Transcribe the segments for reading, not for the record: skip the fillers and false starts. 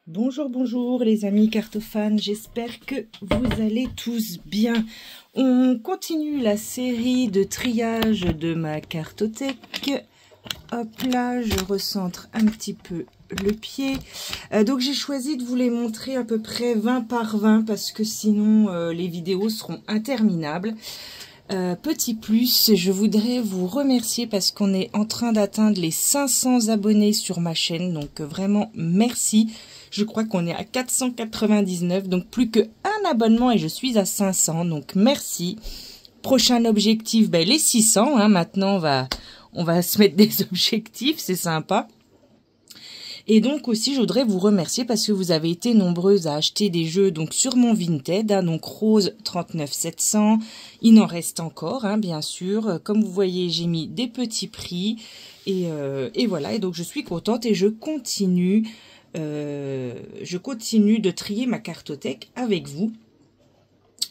Bonjour, bonjour les amis cartophanes, j'espère que vous allez tous bien. On continue la série de triage de ma cartothèque. Hop là, je recentre un petit peu le pied. Donc j'ai choisi de vous les montrer à peu près 20 par 20 parce que sinon les vidéos seront interminables. Petit plus, je voudrais vous remercier parce qu'on est en train d'atteindre les 500 abonnés sur ma chaîne. Donc vraiment merci. Je crois qu'on est à 499, donc plus qu'un abonnement et je suis à 500. Donc merci. Prochain objectif, ben, les 600. Hein, maintenant, on va se mettre des objectifs, c'est sympa. Et donc aussi, je voudrais vous remercier parce que vous avez été nombreuses à acheter des jeux donc sur mon Vinted, hein, donc Rose 39700. Il en reste encore, hein, bien sûr. Comme vous voyez, j'ai mis des petits prix et voilà. Et donc je suis contente et je continue de trier ma cartothèque avec vous.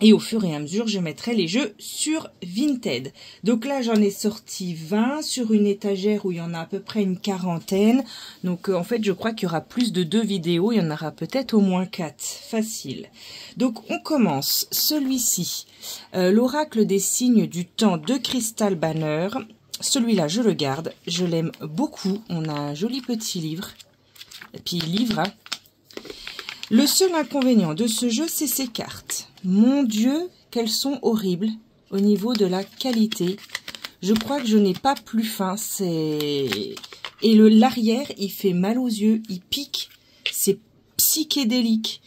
Et au fur et à mesure, je mettrai les jeux sur Vinted. Donc là, j'en ai sorti 20 sur une étagère où il y en a à peu près une quarantaine. Donc en fait, je crois qu'il y aura plus de 2 vidéos. Il y en aura peut-être au moins 4. Facile. Donc on commence. Celui-ci, l'oracle des signes du temps de Crystal Banner. Celui-là, je le garde. Je l'aime beaucoup. On a un joli petit livre. Et puis livre, hein. Le seul inconvénient de ce jeu, c'est ses cartes. Mon Dieu, qu'elles sont horribles au niveau de la qualité. Je crois que je n'ai pas plus fin. Et l'arrière, il fait mal aux yeux, il pique. C'est psychédélique.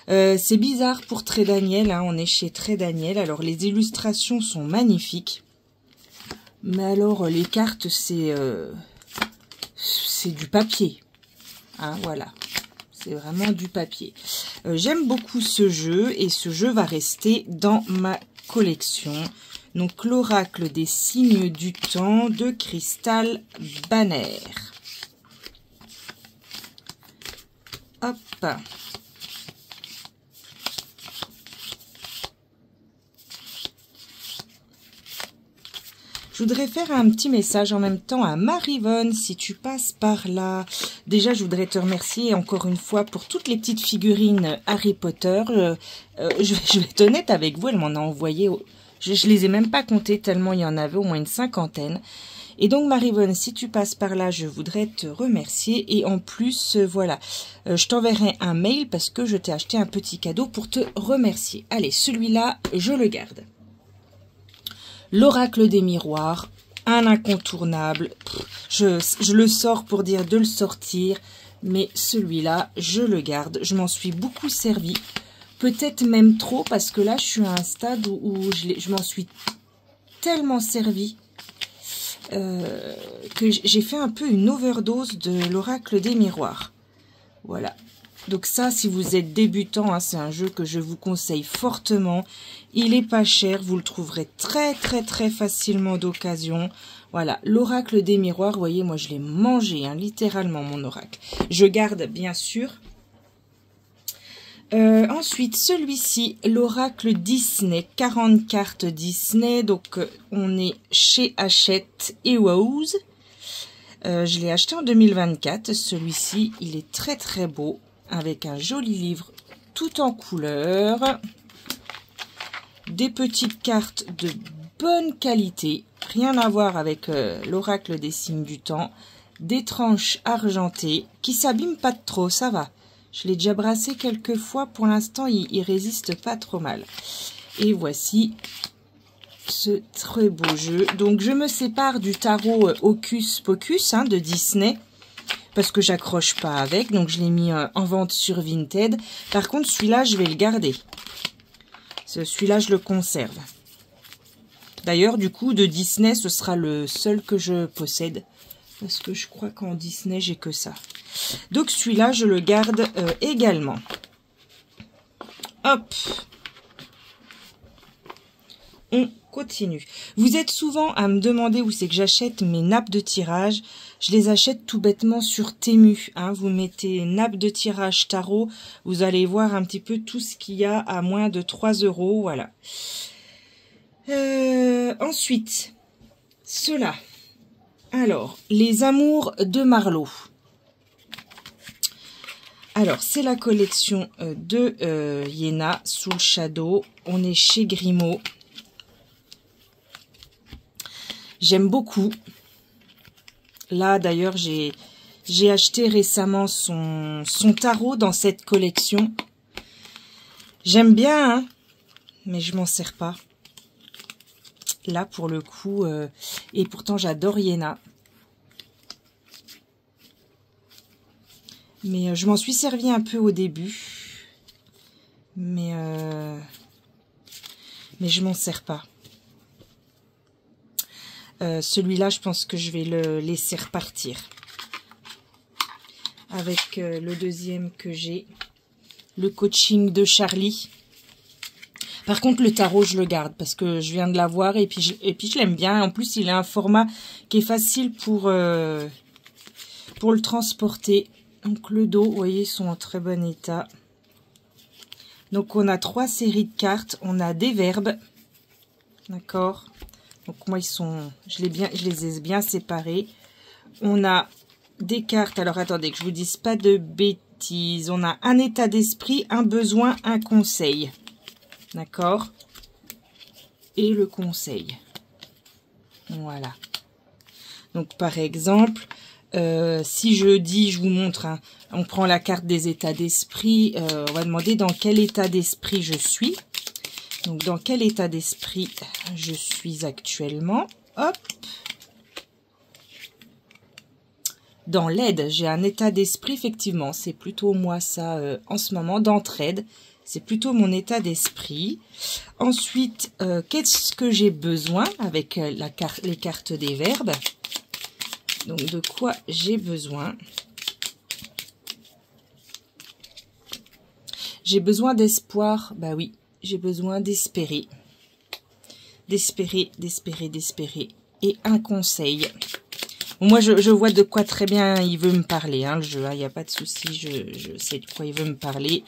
C'est bizarre pour Très Daniel, hein. On est chez Très Daniel. Alors, les illustrations sont magnifiques. Mais alors, les cartes, c'est du papier. Hein, voilà. C'est vraiment du papier. J'aime beaucoup ce jeu et ce jeu va rester dans ma collection. Donc, l'oracle des signes du temps de Crystal Banner. Hop. Je voudrais faire un petit message en même temps à Marivonne, si tu passes par là. Déjà, je voudrais te remercier encore une fois pour toutes les petites figurines Harry Potter. Je vais être honnête avec vous, elle m'en a envoyé. Je les ai même pas comptées tellement il y en avait au moins une cinquantaine. Et donc, Marivonne, si tu passes par là, je voudrais te remercier. Et en plus, voilà, je t'enverrai un mail parce que je t'ai acheté un petit cadeau pour te remercier. Allez, celui-là, je le garde. L'oracle des miroirs, un incontournable. Je le sors pour dire de le sortir, mais celui-là, je le garde. Je m'en suis beaucoup servi, peut-être même trop, parce que là, je suis à un stade où je m'en suis tellement servi que j'ai fait un peu une overdose de l'oracle des miroirs. Voilà. Donc ça, si vous êtes débutant, hein, c'est un jeu que je vous conseille fortement. Il est pas cher, vous le trouverez très facilement d'occasion. Voilà, l'oracle des miroirs, vous voyez, moi je l'ai mangé, hein, littéralement mon oracle. Je garde bien sûr. Ensuite, celui-ci, l'oracle Disney, 40 cartes Disney. Donc on est chez Hachette et Wowz. Je l'ai acheté en 2024. Celui-ci, il est très beau, avec un joli livre tout en couleur. Des petites cartes de bonne qualité, rien à voir avec l'oracle des signes du temps. Des tranches argentées qui s'abîment pas trop, ça va. Je l'ai déjà brassé quelques fois, pour l'instant il résiste pas trop mal. Et voici ce très beau jeu. Donc je me sépare du tarot Hocus Pocus, hein, de Disney, parce que j'accroche pas avec, donc je l'ai mis en vente sur Vinted. Par contre, celui-là, je vais le garder. Celui-là, je le conserve. D'ailleurs, du coup, de Disney, ce sera le seul que je possède, parce que je crois qu'en Disney, j'ai que ça. Donc, celui-là, je le garde également. Hop. On continue. Vous êtes souvent à me demander où c'est que j'achète mes nappes de tirage. Je les achète tout bêtement sur Temu. Hein. Vous mettez nappe de tirage tarot. Vous allez voir un petit peu tout ce qu'il y a à moins de 3 €. Voilà. Ensuite, ceux-là. Alors, les amours de Marlowe. Alors, c'est la collection de Iéna, Soul Shadow. On est chez Grimaud. J'aime beaucoup. Là, d'ailleurs, j'ai acheté récemment son tarot dans cette collection. J'aime bien, hein, mais je m'en sers pas. Là, pour le coup, et pourtant, j'adore Iéna. Mais je m'en suis servi un peu au début. Mais je m'en sers pas. Celui-là, je pense que je vais le laisser repartir. Avec le deuxième que j'ai. Le coaching de Charlie. Par contre, le tarot, je le garde parce que je viens de l'avoir et puis je l'aime bien. En plus, il a un format qui est facile pour le transporter. Donc, le dos, vous voyez, ils sont en très bon état. Donc, on a 3 séries de cartes. On a des verbes. D'accord. Donc, moi, je les ai bien séparés. On a des cartes. Alors, attendez, que je vous dise pas de bêtises. On a un état d'esprit, un besoin, un conseil. D'accord. Et le conseil. Voilà. Donc, par exemple... si je vous montre, hein, on prend la carte des états d'esprit, on va demander dans quel état d'esprit je suis. Donc, dans quel état d'esprit je suis actuellement. Hop. Dans l'aide, j'ai un état d'esprit, effectivement. C'est plutôt moi ça en ce moment. D'entraide, c'est plutôt mon état d'esprit. Ensuite, qu'est-ce que j'ai besoin avec les cartes des verbes. Donc, de quoi j'ai besoin? J'ai besoin d'espoir. Bah oui, j'ai besoin d'espérer. D'espérer. Et un conseil. Bon, moi, je vois de quoi très bien il veut me parler. Hein, le jeu, il n'y a pas de souci. Je sais de quoi il veut me parler.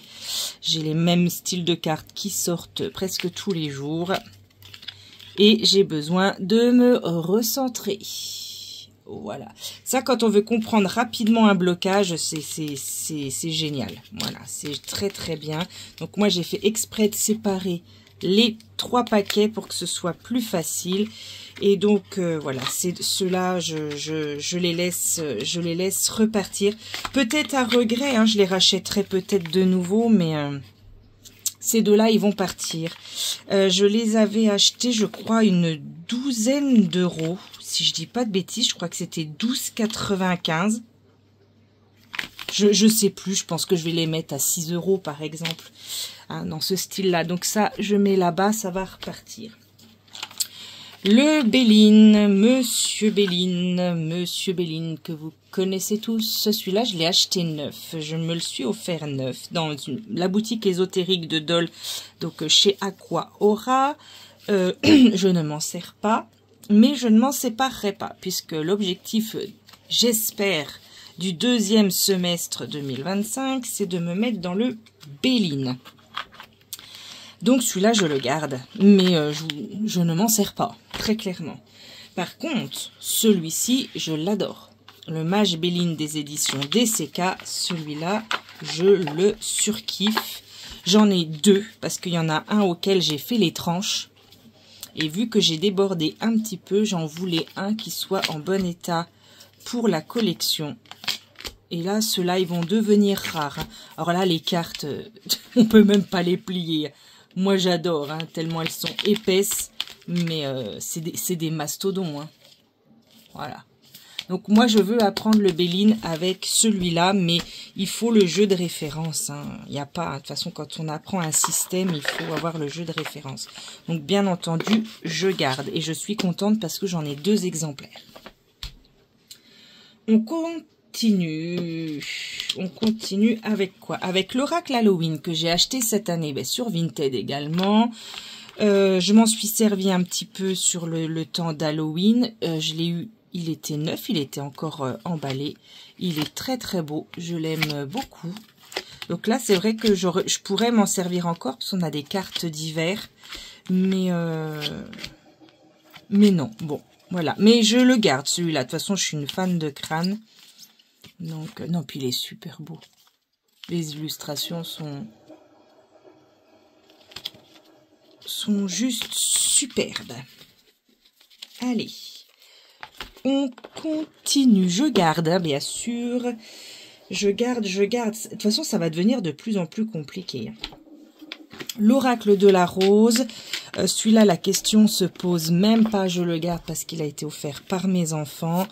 J'ai les mêmes styles de cartes qui sortent presque tous les jours. Et j'ai besoin de me recentrer. Voilà. Ça, quand on veut comprendre rapidement un blocage, c'est génial. Voilà, c'est très très bien. Donc moi, j'ai fait exprès de séparer les 3 paquets pour que ce soit plus facile. Et donc voilà, c'est ceux-là, je les laisse repartir. Peut-être à regret, hein, je les rachèterai peut-être de nouveau, mais ces deux-là, ils vont partir. Je les avais achetés, je crois, une douzaine d'euros. Si je dis pas de bêtises, je crois que c'était 12,95. Je sais plus, je pense que je vais les mettre à 6 euros par exemple, hein, dans ce style-là. Donc ça, je mets là-bas, ça va repartir. Le Béline, Monsieur Béline, que vous connaissez tous. Celui-là, je l'ai acheté neuf. Je me le suis offert neuf dans la boutique ésotérique de Dole, donc chez Aqua Aura. Je ne m'en sers pas, mais je ne m'en séparerai pas, puisque l'objectif, j'espère, du deuxième semestre 2025, c'est de me mettre dans le Béline. Donc celui-là, je le garde, mais je ne m'en sers pas, très clairement. Par contre, celui-ci, je l'adore. Le Mage Béline des éditions DCK, celui-là, je le surkiffe. J'en ai 2, parce qu'il y en a un auquel j'ai fait les tranches. Et vu que j'ai débordé un petit peu, j'en voulais un qui soit en bon état pour la collection. Et là, ceux-là, ils vont devenir rares. Alors là, les cartes, on peut même pas les plier. Moi, j'adore, hein, tellement elles sont épaisses. Mais c'est des mastodons. Hein. Voilà. Donc, moi, je veux apprendre le Béline avec celui-là. Mais il faut le jeu de référence. Hein. Il n'y a pas... De toute façon, quand on apprend un système, il faut avoir le jeu de référence. Donc, bien entendu, je garde. Et je suis contente parce que j'en ai 2 exemplaires. On continue avec quoi? Avec l'Oracle Halloween que j'ai acheté cette année sur Vinted également. Je m'en suis servi un petit peu sur le temps d'Halloween. Je l'ai eu, il était neuf, il était encore emballé. Il est très très beau, je l'aime beaucoup. Donc là, c'est vrai que je pourrais m'en servir encore parce qu'on a des cartes d'hiver. Mais non, bon, voilà. Mais je le garde celui-là. De toute façon, je suis une fan de crâne. Donc, non, puis il est super beau. Les illustrations sont juste superbes. Allez, on continue. Je garde, hein, bien sûr. Je garde. De toute façon, ça va devenir de plus en plus compliqué. L'oracle de la rose. Celui-là, la question se pose même pas. Je le garde parce qu'il a été offert par mes enfants.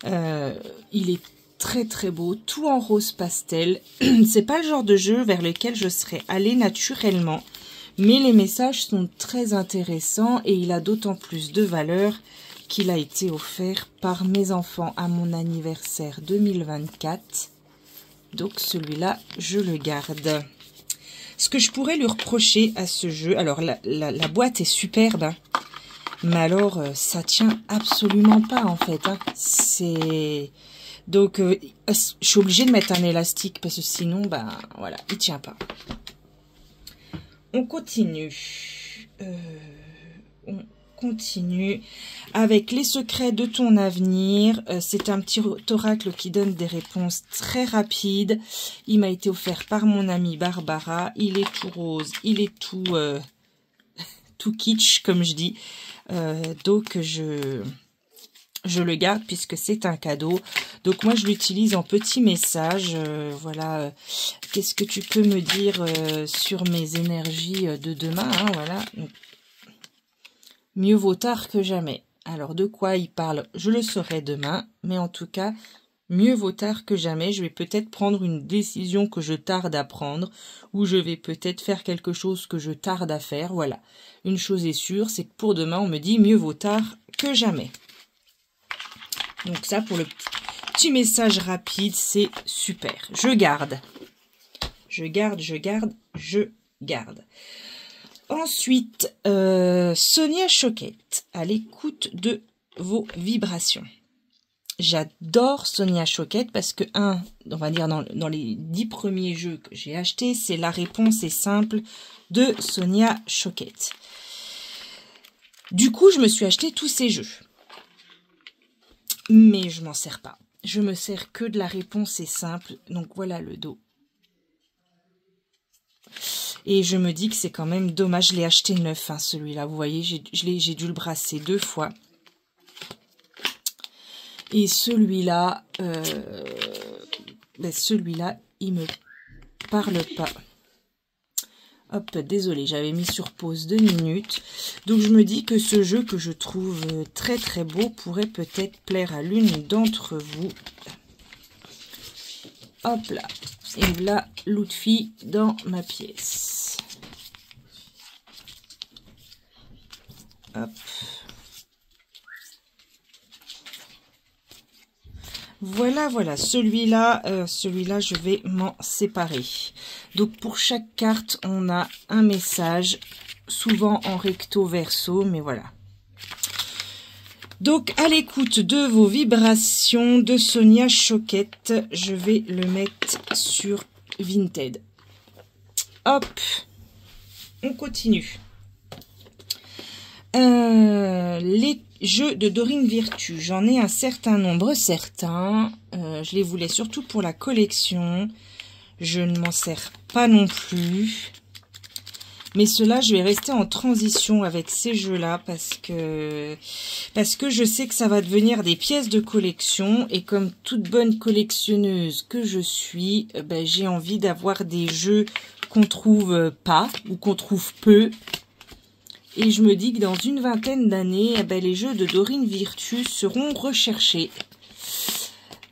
Il est très très beau, tout en rose pastel. C'est pas le genre de jeu vers lequel je serais allée naturellement. Mais les messages sont très intéressants et il a d'autant plus de valeur qu'il a été offert par mes enfants à mon anniversaire 2024. Donc celui-là, je le garde. Ce que je pourrais lui reprocher à ce jeu, alors la boîte est superbe, hein, mais alors ça tient absolument pas en fait. Hein. C'est... Donc je suis obligée de mettre un élastique parce que sinon, ben voilà, il tient pas. On continue. On continue avec les secrets de ton avenir. C'est un petit oracle qui donne des réponses très rapides. Il m'a été offert par mon amie Barbara. Il est tout rose, il est tout tout kitsch comme je dis. Donc je le garde puisque c'est un cadeau. Donc moi je l'utilise en petit message. Voilà, qu'est-ce que tu peux me dire sur mes énergies de demain, hein, voilà. Donc, mieux vaut tard que jamais. Alors de quoi il parle, je le saurai demain. Mais en tout cas, mieux vaut tard que jamais. Je vais peut-être prendre une décision que je tarde à prendre. Ou je vais peut-être faire quelque chose que je tarde à faire. Voilà. Une chose est sûre, c'est que pour demain, on me dit mieux vaut tard que jamais. Donc ça, pour le petit message rapide, c'est super. Je garde. Je garde. Ensuite, Sonia Choquette, à l'écoute de vos vibrations. J'adore Sonia Choquette parce que, on va dire dans les 10 premiers jeux que j'ai achetés, c'est La réponse est simple de Sonia Choquette. Du coup, je me suis acheté tous ces jeux. Mais je m'en sers pas. Je me sers que de La réponse est simple. Donc voilà le dos. Et je me dis que c'est quand même dommage. Je l'ai acheté neuf, hein, celui-là. Vous voyez, j'ai dû le brasser 2 fois. Et celui-là, celui-là, il me parle pas. Hop, désolé, j'avais mis sur pause 2 minutes. Donc je me dis que ce jeu que je trouve très très beau pourrait peut-être plaire à l'une d'entre vous. Hop là. Et là, l'outfit dans ma pièce. Hop. Voilà, voilà. Celui-là, je vais m'en séparer. Donc, pour chaque carte, on a un message, souvent en recto verso, mais voilà. Donc, à l'écoute de vos vibrations de Sonia Choquette, je vais le mettre sur Vinted. Hop, on continue. Les jeux de Dorine Virtue, j'en ai un certain nombre, je les voulais surtout pour la collection. Je ne m'en sers pas non plus. Mais ceux-là, je vais rester en transition avec ces jeux-là parce que je sais que ça va devenir des pièces de collection. Et comme toute bonne collectionneuse que je suis, j'ai envie d'avoir des jeux qu'on trouve pas ou qu'on trouve peu. Et je me dis que dans une vingtaine d'années, les jeux de Dorine Virtue seront recherchés.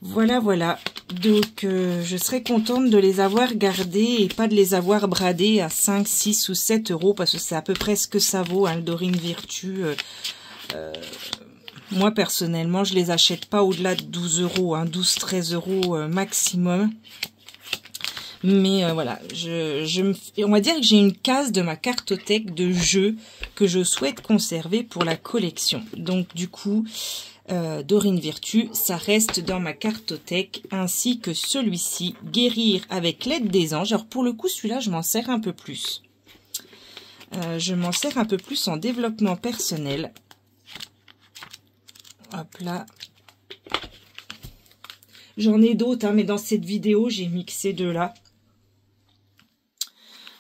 Voilà, voilà. Donc, je serais contente de les avoir gardés et pas de les avoir bradés à 5, 6 ou 7 euros parce que c'est à peu près ce que ça vaut, hein, le Dorine Virtue. Moi, personnellement, je les achète pas au-delà de 12 euros, hein, 12-13 euros maximum. Mais voilà, on va dire que j'ai une case de ma cartothèque de jeux que je souhaite conserver pour la collection. Donc, du coup... Dorine Virtue, ça reste dans ma cartothèque, ainsi que celui-ci, Guérir avec l'aide des anges. Alors pour le coup, celui-là, je m'en sers un peu plus. Je m'en sers un peu plus en développement personnel. Hop là. J'en ai d'autres, hein, mais dans cette vidéo, j'ai mixé deux là.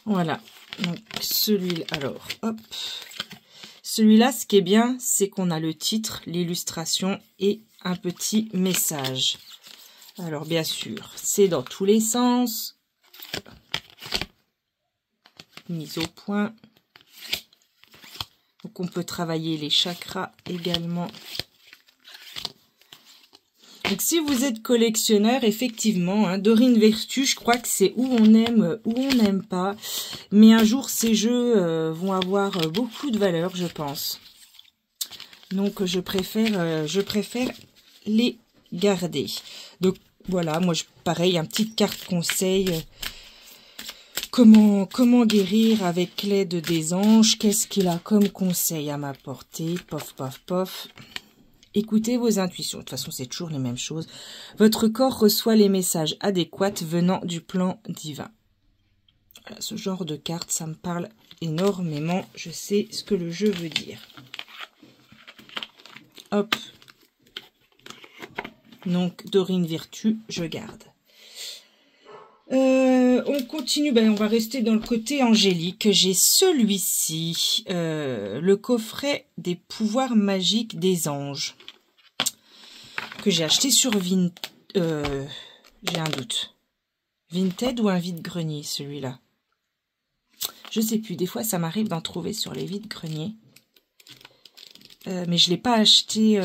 Voilà. Donc, celui-là, alors, hop. Celui-là, ce qui est bien, c'est qu'on a le titre, l'illustration et un petit message. Alors, bien sûr, c'est dans tous les sens. Mise au point. Donc, on peut travailler les chakras également. Donc, si vous êtes collectionneur, effectivement, hein, Dorine Vertu, je crois que c'est où on aime, où on n'aime pas. Mais un jour, ces jeux vont avoir beaucoup de valeur, je pense. Donc, je préfère les garder. Donc, voilà, moi, pareil, une petite carte conseil. Comment guérir avec l'aide des anges? Qu'est-ce qu'il a comme conseil à m'apporter? Pof, pof, pof. Écoutez vos intuitions. De toute façon, c'est toujours les mêmes choses. Votre corps reçoit les messages adéquats venant du plan divin. Voilà, ce genre de carte, ça me parle énormément. Je sais ce que le jeu veut dire. Hop. Donc, Dorine Vertu, je garde. On continue, on va rester dans le côté angélique. J'ai celui-ci, le coffret des pouvoirs magiques des anges, que j'ai acheté sur j'ai un doute. Vinted ou un vide-grenier, celui-là. Je sais plus, des fois ça m'arrive d'en trouver sur les vides-greniers. Mais je l'ai pas acheté,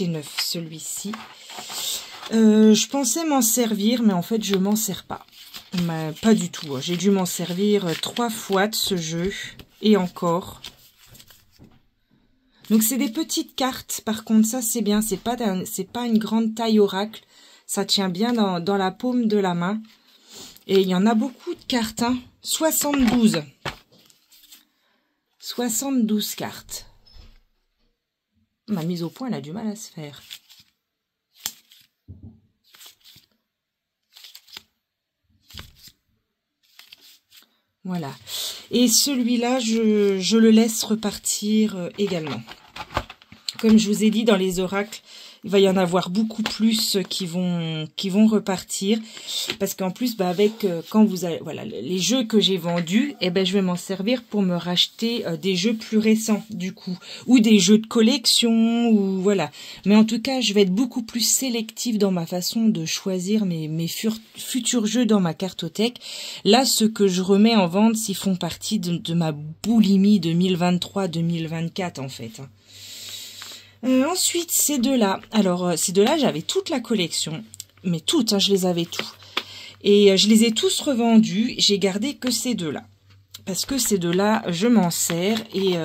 neuf, celui-ci. Je pensais m'en servir, mais en fait, je m'en sers pas. Pas du tout. J'ai dû m'en servir 3 fois de ce jeu. Et encore. Donc, c'est des petites cartes. Par contre, ça, c'est bien. C'est pas une grande taille oracle. Ça tient bien dans la paume de la main. Et il y en a beaucoup de cartes. Hein. 72. 72 cartes. Ma mise au point, elle a du mal à se faire. Voilà. Et celui-là, je le laisse repartir également. Comme je vous ai dit, dans les oracles, il va y en avoir beaucoup plus qui vont repartir. Parce qu'en plus, quand vous avez, voilà, les jeux que j'ai vendus, je vais m'en servir pour me racheter des jeux plus récents, du coup. Ou des jeux de collection, ou voilà. Mais en tout cas, je vais être beaucoup plus sélective dans ma façon de choisir mes futurs jeux dans ma cartothèque. Là, ceux que je remets en vente, s'ils font partie de ma boulimie 2023-2024, en fait. Ensuite, ces deux-là. Alors, ces deux-là, j'avais toute la collection. Mais toutes, hein, je les avais tous. Et je les ai tous revendus. J'ai gardé que ces deux-là. Parce que ces deux-là, je m'en sers. Et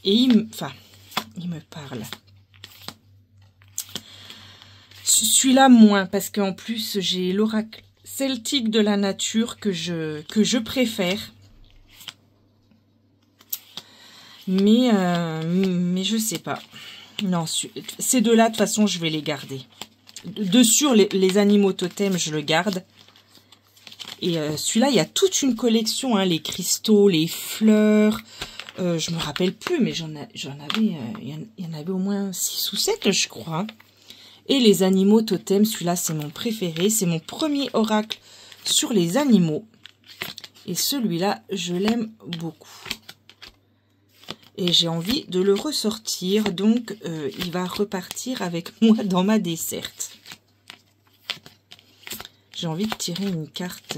ils me parlent. Celui-là, moins. Parce qu'en plus, j'ai l'oracle celtique de la nature que je préfère. Mais je sais pas. Non, ces deux-là, de toute façon, je vais les garder. Sur les animaux totems, je le garde. Et celui-là, il y a toute une collection, hein, les cristaux, les fleurs. Je me rappelle plus, mais il y en avait au moins 6 ou 7, je crois. Et les animaux totems, celui-là, c'est mon préféré. C'est mon premier oracle sur les animaux. Et celui-là, je l'aime beaucoup. Et j'ai envie de le ressortir, donc il va repartir avec moi dans ma desserte. J'ai envie de tirer une carte.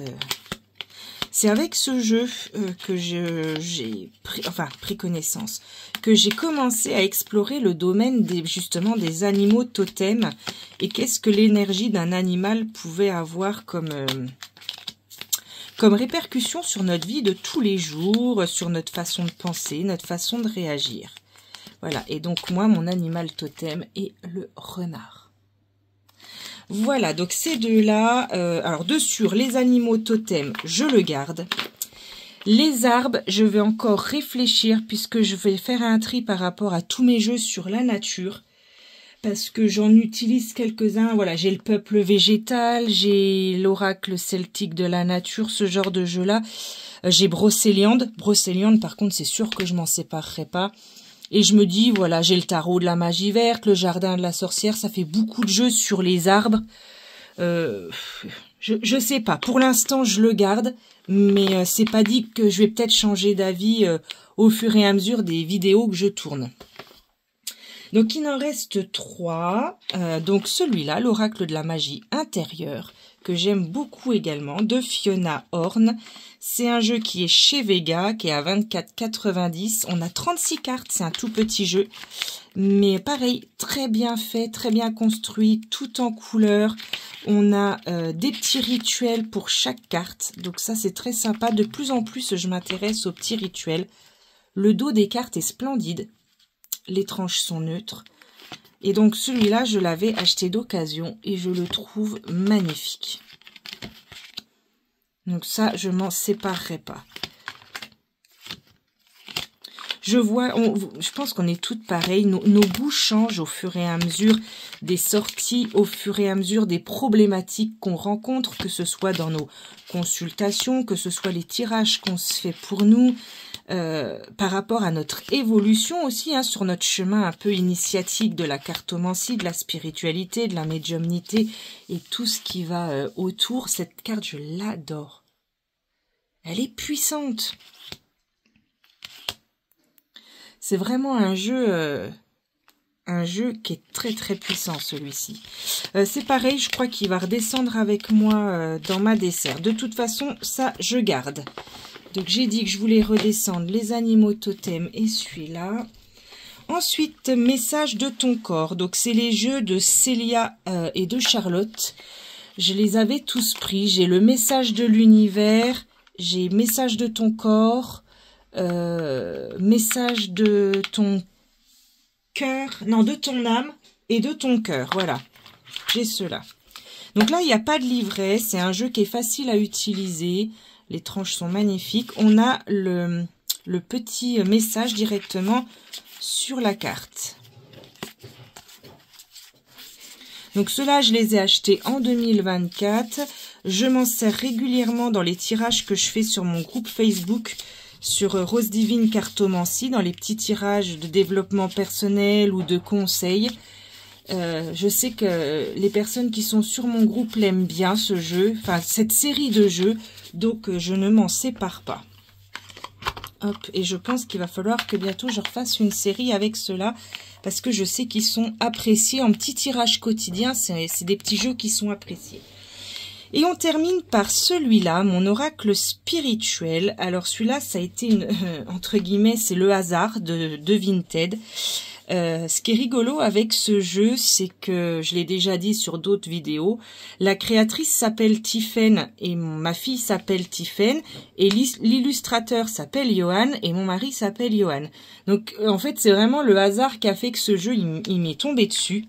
C'est avec ce jeu que j'ai pris connaissance, que j'ai commencé à explorer le domaine justement des animaux totems et qu'est-ce que l'énergie d'un animal pouvait avoir comme répercussion sur notre vie de tous les jours, sur notre façon de penser, notre façon de réagir. Voilà, et donc moi, mon animal totem est le renard. Voilà, donc ces deux-là, alors sur les animaux totems, je le garde. Les arbres, je vais encore réfléchir puisque je vais faire un tri par rapport à tous mes jeux sur la nature. Parce que j'en utilise quelques-uns. Voilà, j'ai le peuple végétal, j'ai l'oracle celtique de la nature, ce genre de jeu-là. J'ai Brocéliande. Brocéliande, par contre, c'est sûr que je m'en séparerai pas. Et je me dis, voilà, j'ai le tarot de la magie verte, le jardin de la sorcière. Ça fait beaucoup de jeux sur les arbres. Je sais pas. Pour l'instant, je le garde, mais c'est pas dit que je vais peut-être changer d'avis au fur et à mesure des vidéos que je tourne. Donc, il en reste 3. Donc, celui-là, l'oracle de la magie intérieure, que j'aime beaucoup également, de Fiona Horn. C'est un jeu qui est chez Vega, qui est à 24,90. On a 36 cartes, c'est un tout petit jeu. Mais pareil, très bien fait, très bien construit, tout en couleur. On a des petits rituels pour chaque carte. Donc ça, c'est très sympa. De plus en plus, je m'intéresse aux petits rituels. Le dos des cartes est splendide. Les tranches sont neutres. Et donc celui-là, je l'avais acheté d'occasion et je le trouve magnifique. Donc ça, je m'en séparerai pas. Je pense qu'on est toutes pareilles. Nos goûts changent au fur et à mesure des sorties, au fur et à mesure des problématiques qu'on rencontre, que ce soit dans nos consultations, que ce soit les tirages qu'on se fait pour nous, par rapport à notre évolution aussi, hein, sur notre chemin un peu initiatique de la cartomancie, de la spiritualité, de la médiumnité et tout ce qui va autour. Cette carte, je l'adore. Elle est puissante. C'est vraiment un jeu qui est très très puissant, celui-ci. C'est pareil, je crois qu'il va redescendre avec moi dans ma dessert. De toute façon, ça, je garde. Donc, j'ai dit que je voulais redescendre les animaux totems et celui-là. Ensuite, message de ton corps. Donc, c'est les jeux de Célia et de Charlotte. Je les avais tous pris. J'ai le message de l'univers, j'ai message de ton corps, message de ton cœur, non, de ton âme et de ton cœur. Voilà, j'ai cela. Donc là, il n'y a pas de livret. C'est un jeu qui est facile à utiliser. Les tranches sont magnifiques. On a le petit message directement sur la carte. Donc ceux-là, je les ai achetés en 2024. Je m'en sers régulièrement dans les tirages que je fais sur mon groupe Facebook sur Rose Divine Cartomancie, dans les petits tirages de développement personnel ou de conseils. Je sais que les personnes qui sont sur mon groupe l'aiment bien, ce jeu, enfin cette série de jeux, donc je ne m'en sépare pas. Hop, et je pense qu'il va falloir que bientôt je refasse une série avec ceux-là, parce que je sais qu'ils sont appréciés en petit tirage quotidien, c'est des petits jeux qui sont appréciés. Et on termine par celui-là, mon oracle spirituel. Alors celui-là, ça a été entre guillemets, c'est le hasard de Vinted. Ce qui est rigolo avec ce jeu, c'est que, je l'ai déjà dit sur d'autres vidéos, la créatrice s'appelle Tiffen et ma fille s'appelle Tiffen et l'illustrateur s'appelle Johan et mon mari s'appelle Johan. Donc en fait, c'est vraiment le hasard qui a fait que ce jeu, il m'est tombé dessus.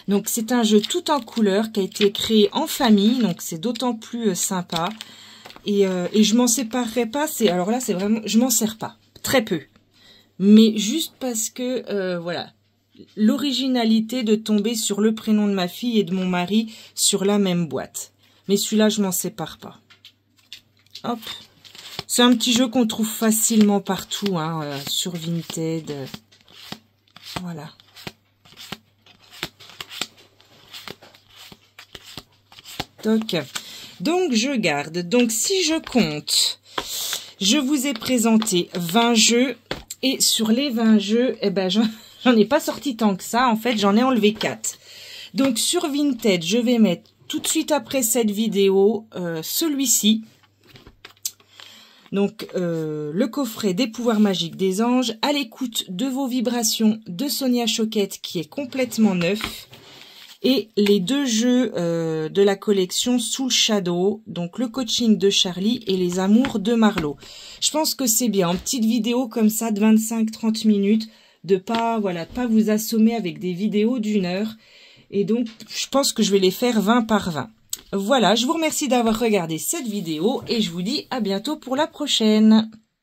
Donc c'est un jeu tout en couleur qui a été créé en famille, donc c'est d'autant plus sympa. Et je m'en séparerai pas, alors là c'est vraiment, je m'en sers pas, très peu. Mais juste parce que, voilà, l'originalité de tomber sur le prénom de ma fille et de mon mari sur la même boîte. Mais celui-là, je m'en sépare pas. Hop. C'est un petit jeu qu'on trouve facilement partout, hein, sur Vinted. Voilà. Donc, je garde. Donc, si je compte, je vous ai présenté 20 jeux. Et sur les 20 jeux, eh ben, j'en ai pas sorti tant que ça. En fait, j'en ai enlevé 4. Donc, sur Vinted, je vais mettre tout de suite après cette vidéo celui-ci. Donc, le coffret des pouvoirs magiques des anges, à l'écoute de vos vibrations de Sonia Choquette, qui est complètement neuf. Et les 2 jeux de la collection Soul Shadow, donc le coaching de Charlie et les amours de Marlowe. Je pense que c'est bien, en petite vidéo comme ça de 25-30 minutes, de pas vous assommer avec des vidéos d'1 heure. Et donc, je pense que je vais les faire 20 par 20. Voilà, je vous remercie d'avoir regardé cette vidéo et je vous dis à bientôt pour la prochaine.